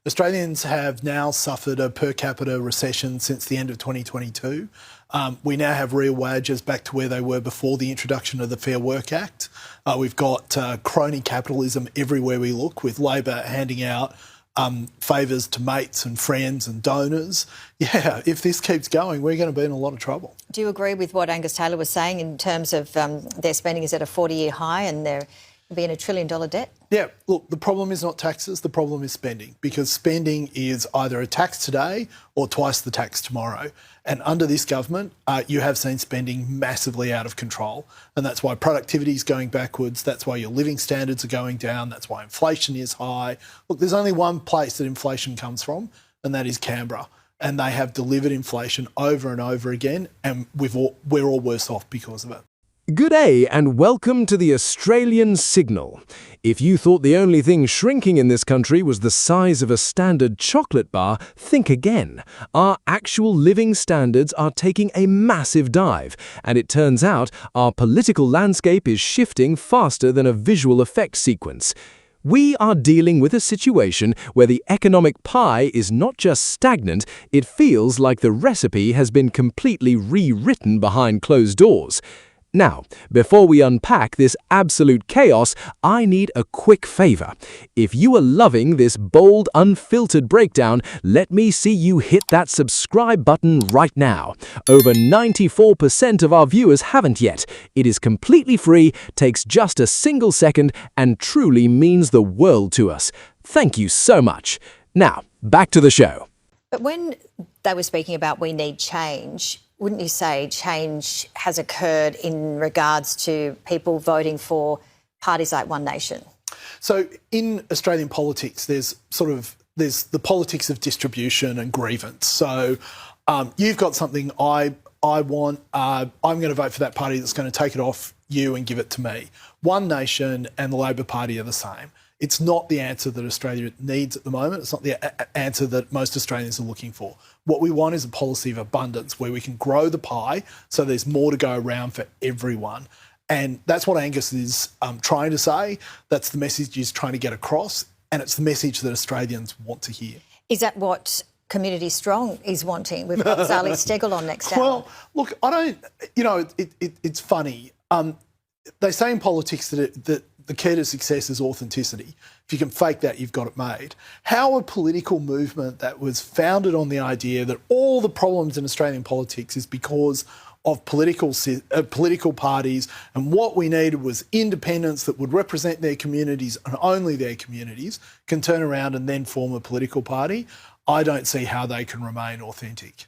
Australians have now suffered a per capita recession since the end of 2022. We now have real wages back to where they were before the introduction of the Fair Work Act. We've got crony capitalism everywhere we look, with Labor handing out favours to mates and friends and donors. Yeah, if this keeps going, we're going to be in a lot of trouble. Do you agree with what Angus Taylor was saying in terms of their spending is at a 40-year high and they're being $1 trillion debt? Yeah, look, the problem is not taxes, the problem is spending, because spending is either a tax today or twice the tax tomorrow. And under this government, you have seen spending massively out of control. And that's why productivity is going backwards, that's why your living standards are going down, that's why inflation is high. Look, there's only one place that inflation comes from, and that is Canberra. And they have delivered inflation over and over again, and we're all worse off because of it. Good day and welcome to the Australian Signal. If you thought the only thing shrinking in this country was the size of a standard chocolate bar, think again. Our actual living standards are taking a massive dive, and it turns out our political landscape is shifting faster than a visual effects sequence. We are dealing with a situation where the economic pie is not just stagnant, it feels like the recipe has been completely rewritten behind closed doors. Now, before we unpack this absolute chaos, I need a quick favour. If you are loving this bold, unfiltered breakdown, let me see you hit that subscribe button right now. Over 94% of our viewers haven't yet. It is completely free, takes just a single second, and truly means the world to us. Thank you so much. Now, back to the show. But when they were speaking about we need change, wouldn't you say change has occurred in regards to people voting for parties like One Nation? So in Australian politics, there's the politics of distribution and grievance. So you've got something I want, I'm going to vote for that party that's going to take it off you and give it to me. One Nation and the Labor Party are the same. It's not the answer that Australia needs at the moment. It's not the answer that most Australians are looking for. What we want is a policy of abundance where we can grow the pie so there's more to go around for everyone. And that's what Angus is trying to say. That's the message he's trying to get across, and it's the message that Australians want to hear. Is that what Community Strong is wanting? We've got Zali Steggall on next hour. Well, look, it's funny. They say in politics that the key to success is authenticity. If you can fake that, you've got it made. How a political movement that was founded on the idea that all the problems in Australian politics is because of political parties, and what we needed was independents that would represent their communities and only their communities, can turn around and then form a political party, I don't see how they can remain authentic.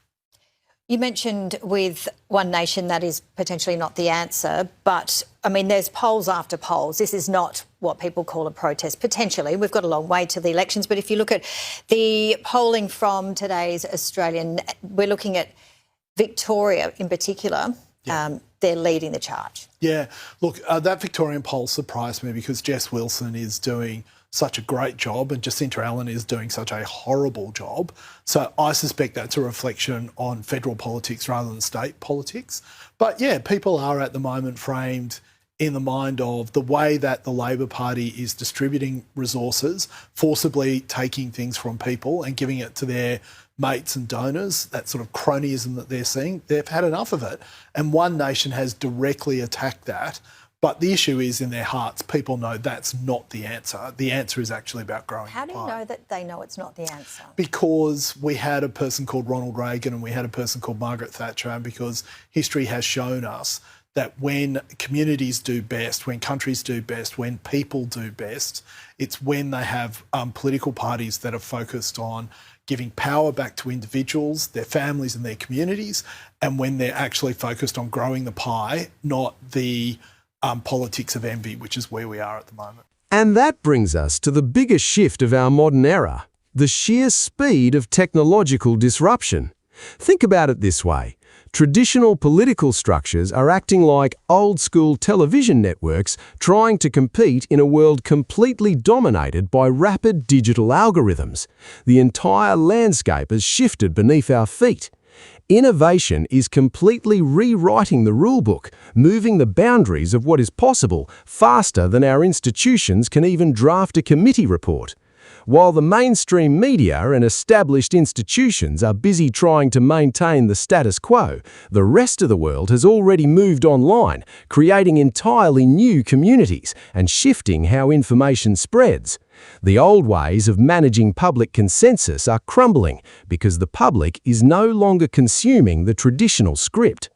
You mentioned with One Nation that is potentially not the answer, but, I mean, there's polls after polls. This is not what people call a protest, potentially. We've got a long way to the elections, but if you look at the polling from today's Australian, we're looking at Victoria in particular. Yeah. They're leading the charge. Yeah, look, that Victorian poll surprised me because Jess Wilson is doing such a great job and Jacinta Allen is doing such a horrible job. So I suspect that's a reflection on federal politics rather than state politics. But yeah, people are at the moment framed in the mind of the way that the Labor Party is distributing resources, forcibly taking things from people and giving it to their mates and donors, that sort of cronyism that they're seeing. They've had enough of it. And One Nation has directly attacked that. But the issue is in their hearts, people know that's not the answer. The answer is actually about growing. How do you know that they know it's not the answer? Because we had a person called Ronald Reagan and we had a person called Margaret Thatcher, and because history has shown us that when communities do best, when countries do best, when people do best, it's when they have political parties that are focused on giving power back to individuals, their families and their communities, and when they're actually focused on growing the pie, not the politics of envy, which is where we are at the moment. And that brings us to the biggest shift of our modern era, the sheer speed of technological disruption. Think about it this way. Traditional political structures are acting like old-school television networks trying to compete in a world completely dominated by rapid digital algorithms. The entire landscape has shifted beneath our feet. Innovation is completely rewriting the rulebook, moving the boundaries of what is possible faster than our institutions can even draft a committee report. While the mainstream media and established institutions are busy trying to maintain the status quo, the rest of the world has already moved online, creating entirely new communities and shifting how information spreads. The old ways of managing public consensus are crumbling because the public is no longer consuming the traditional script.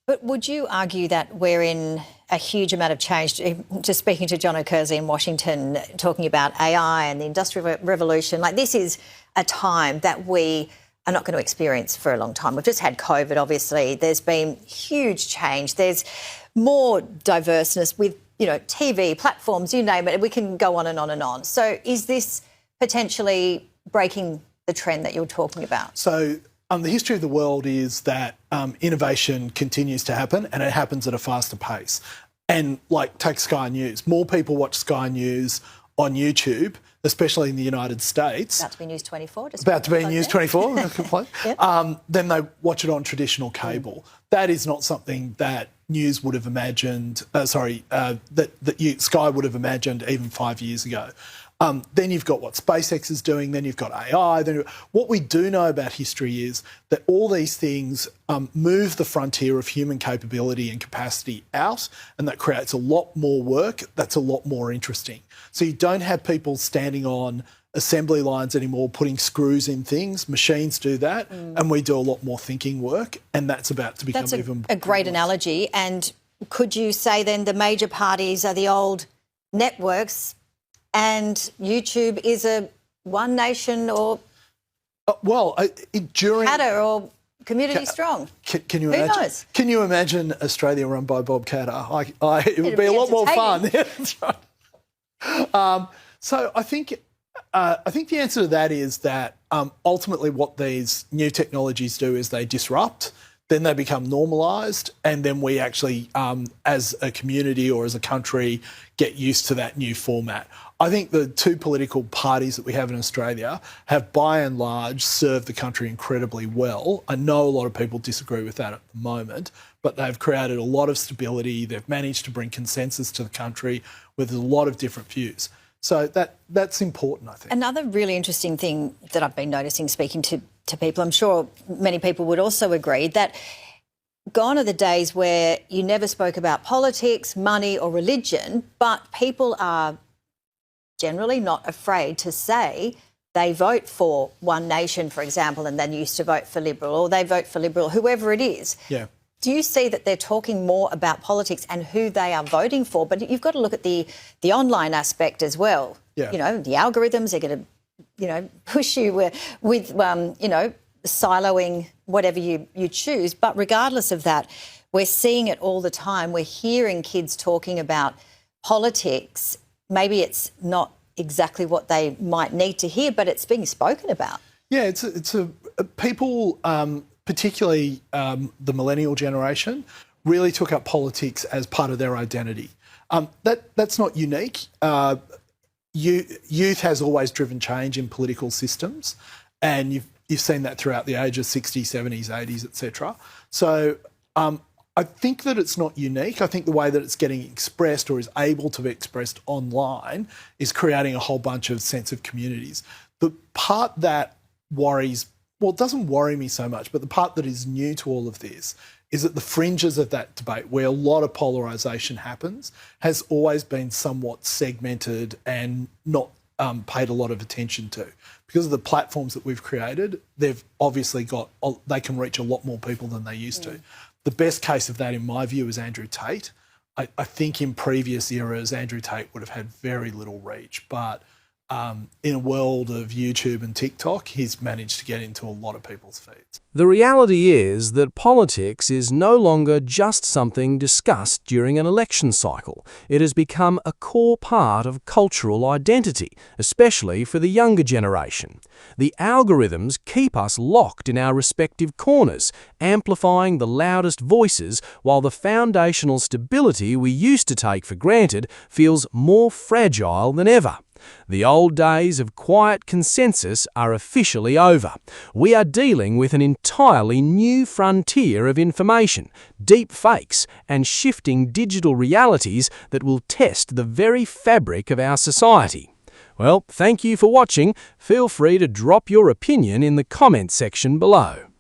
But would you argue that we're in a huge amount of change? Just speaking to John O'Kersey in Washington, talking about AI and the Industrial Revolution, like this is a time that we are not going to experience for a long time. We've just had COVID, obviously. There's been huge change. There's more diverseness with TV, platforms, you name it. We can go on and on and on. So is this potentially breaking the trend that you're talking about? So the history of the world is that innovation continues to happen and it happens at a faster pace. And take Sky News. More people watch Sky News on YouTube, especially in the United States. About to be News 24. About to be News 24, yep. Then they watch it on traditional cable. That is not something that News would have imagined, Sky would have imagined even 5 years ago. Then you've got what SpaceX is doing, then you've got AI. What we do know about history is that all these things move the frontier of human capability and capacity out, and that creates a lot more work that's a lot more interesting. So you don't have people standing on assembly lines anymore, putting screws in things. Machines do that, and we do a lot more thinking work, and that's about to become even a great analogy. And could you say then the major parties are the old networks and YouTube is a One Nation or during Katter or Community Strong? Can you Who imagine? knows? Can you imagine Australia run by Bob Katter? It would be a lot more fun. Yeah, that's right. So I think the answer to that is that ultimately what these new technologies do is they disrupt, then they become normalised, and then we actually, as a community or as a country, get used to that new format. I think the two political parties that we have in Australia have, by and large, served the country incredibly well. I know a lot of people disagree with that at the moment, but they've created a lot of stability. They've managed to bring consensus to the country with a lot of different views. So that's important, I think. Another really interesting thing that I've been noticing speaking to people, I'm sure many people would also agree, that gone are the days where you never spoke about politics, money or religion, but people are generally not afraid to say they vote for One Nation, for example, and then used to vote for Liberal, or they vote for Liberal, whoever it is. Yeah. Do you see that they're talking more about politics and who they are voting for? But you've got to look at the online aspect as well. Yeah. The algorithms are going to, push you with siloing whatever you choose. But regardless of that, we're seeing it all the time. We're hearing kids talking about politics. Maybe it's not exactly what they might need to hear, but it's being spoken about. Yeah, it's people, particularly the millennial generation, really took up politics as part of their identity. That's not unique. Youth has always driven change in political systems, and you've seen that throughout the ages, 60s, 70s, 80s, etc. So I think that it's not unique. I think the way that it's getting expressed or is able to be expressed online is creating a whole bunch of sense of communities. The part that worries, well, it doesn't worry me so much, but the part that is new to all of this is that the fringes of that debate, where a lot of polarisation happens, has always been somewhat segmented and not paid a lot of attention to. Because of the platforms that we've created, they've obviously they can reach a lot more people than they used to. The best case of that, in my view, is Andrew Tate. I think in previous eras, Andrew Tate would have had very little reach, but in a world of YouTube and TikTok, he's managed to get into a lot of people's feeds. The reality is that politics is no longer just something discussed during an election cycle. It has become a core part of cultural identity, especially for the younger generation. The algorithms keep us locked in our respective corners, amplifying the loudest voices, while the foundational stability we used to take for granted feels more fragile than ever. The old days of quiet consensus are officially over. We are dealing with an entirely new frontier of information, deep fakes, and shifting digital realities that will test the very fabric of our society. Well, thank you for watching. Feel free to drop your opinion in the comments section below.